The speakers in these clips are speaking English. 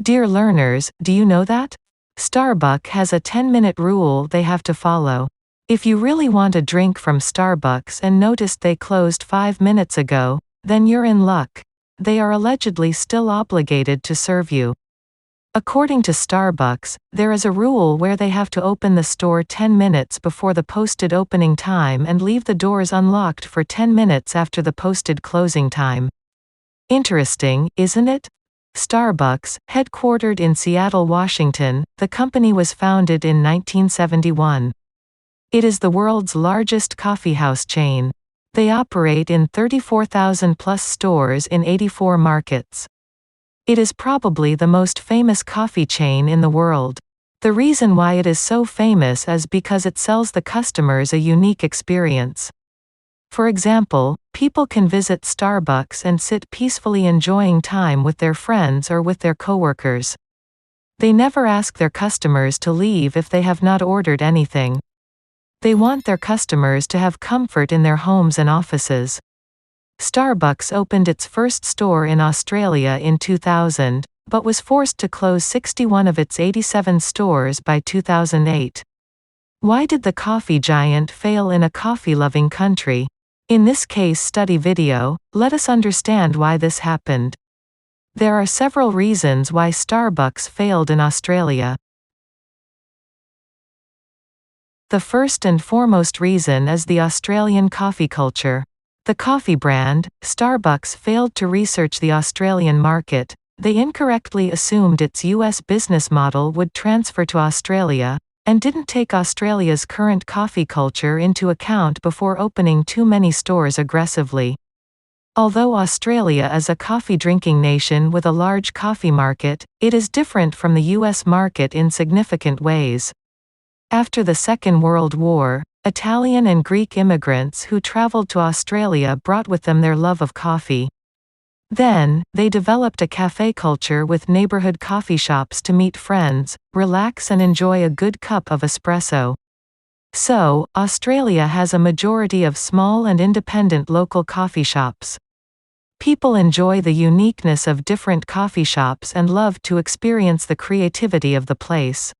Dear learners, do you know that? Starbucks has a 10-minute rule they have to follow. If you really want a drink from Starbucks and noticed they closed 5 minutes ago, then you're in luck. They are allegedly still obligated to serve you. According to Starbucks, there is a rule where they have to open the store 10 minutes before the posted opening time and leave the doors unlocked for 10 minutes after the posted closing time. Interesting, isn't it? Starbucks, headquartered in Seattle, Washington, the company was founded in 1971. It is the world's largest coffeehouse chain. They operate in 34,000+ stores in 84 markets. It is probably the most famous coffee chain in the world. The reason why it is so famous is because it sells the customers a unique experience. For example, people can visit Starbucks and sit peacefully enjoying time with their friends or with their coworkers. They never ask their customers to leave if they have not ordered anything. They want their customers to have comfort in their homes and offices. Starbucks opened its first store in Australia in 2000, but was forced to close 61 of its 87 stores by 2008. Why did the coffee giant fail in a coffee-loving country? In this case study video, let us understand why this happened. There are several reasons why Starbucks failed in Australia. The first and foremost reason is the Australian coffee culture. The coffee brand, Starbucks, failed to research the Australian market. They incorrectly assumed its US business model would transfer to Australia, and didn't take Australia's current coffee culture into account before opening too many stores aggressively. Although Australia is a coffee-drinking nation with a large coffee market, it is different from the US market in significant ways. After the Second World War, Italian and Greek immigrants who traveled to Australia brought with them their love of coffee. Then, they developed a café culture with neighborhood coffee shops to meet friends, relax and enjoy a good cup of espresso. So, Australia has a majority of small and independent local coffee shops. People enjoy the uniqueness of different coffee shops and love to experience the creativity of the place.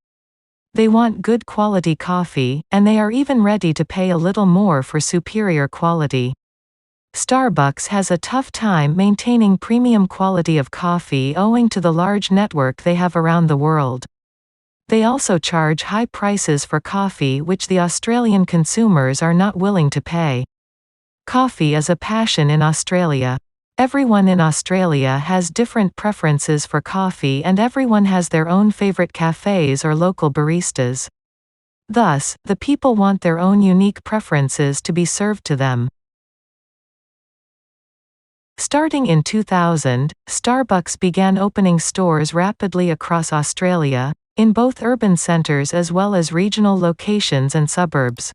They want good quality coffee, and they are even ready to pay a little more for superior quality. Starbucks has a tough time maintaining premium quality of coffee owing to the large network they have around the world. They also charge high prices for coffee which the Australian consumers are not willing to pay. Coffee is a passion in Australia. Everyone in Australia has different preferences for coffee and everyone has their own favorite cafes or local baristas. Thus, the people want their own unique preferences to be served to them. Starting in 2000, Starbucks began opening stores rapidly across Australia, in both urban centres as well as regional locations and suburbs.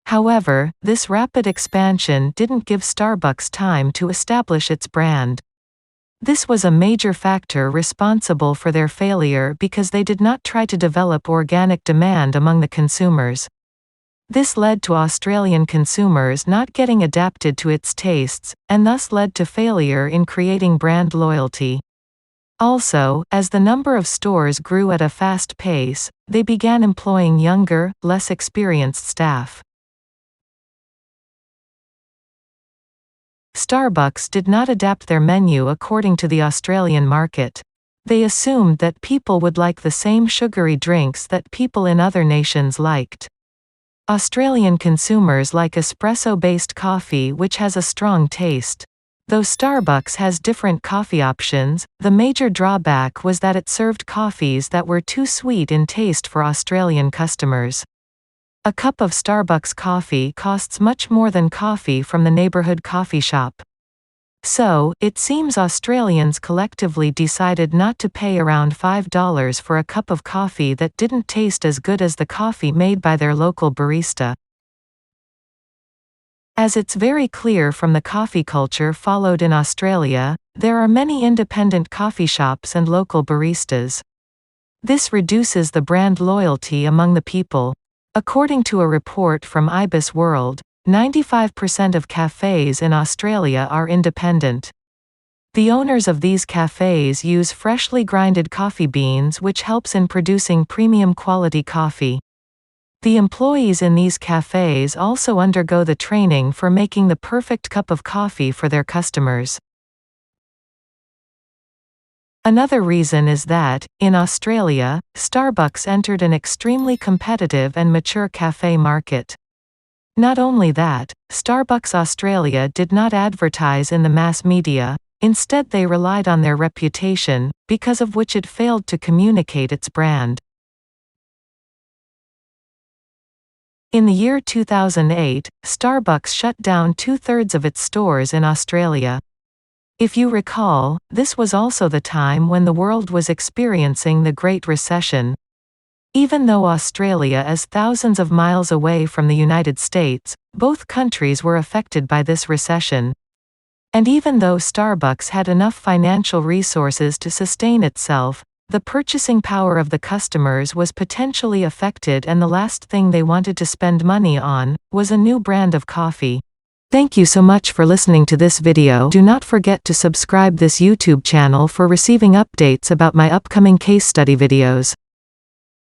However, this rapid expansion didn't give Starbucks time to establish its brand. This was a major factor responsible for their failure because they did not try to develop organic demand among the consumers. This led to Australian consumers not getting adapted to its tastes, and thus led to failure in creating brand loyalty. Also, as the number of stores grew at a fast pace, they began employing younger, less experienced staff. Starbucks did not adapt their menu according to the Australian market. They assumed that people would like the same sugary drinks that people in other nations liked. Australian consumers like espresso-based coffee which has a strong taste. Though Starbucks has different coffee options, the major drawback was that it served coffees that were too sweet in taste for Australian customers. A cup of Starbucks coffee costs much more than coffee from the neighborhood coffee shop. So, it seems Australians collectively decided not to pay around $5 for a cup of coffee that didn't taste as good as the coffee made by their local barista. As it's very clear from the coffee culture followed in Australia, there are many independent coffee shops and local baristas. This reduces the brand loyalty among the people. According to a report from IBIS World, 95% of cafes in Australia are independent. The owners of these cafes use freshly grinded coffee beans, which helps in producing premium quality coffee. The employees in these cafes also undergo the training for making the perfect cup of coffee for their customers. Another reason is that, in Australia, Starbucks entered an extremely competitive and mature cafe market. Not only that, Starbucks Australia did not advertise in the mass media. Instead, they relied on their reputation, because of which it failed to communicate its brand. In the year 2008, Starbucks shut down 2/3 of its stores in Australia. If you recall, this was also the time when the world was experiencing the Great Recession. Even though Australia is thousands of miles away from the United States, both countries were affected by this recession. And even though Starbucks had enough financial resources to sustain itself, the purchasing power of the customers was potentially affected, and the last thing they wanted to spend money on was a new brand of coffee. Thank you so much for listening to this video. Do not forget to subscribe this YouTube channel for receiving updates about my upcoming case study videos.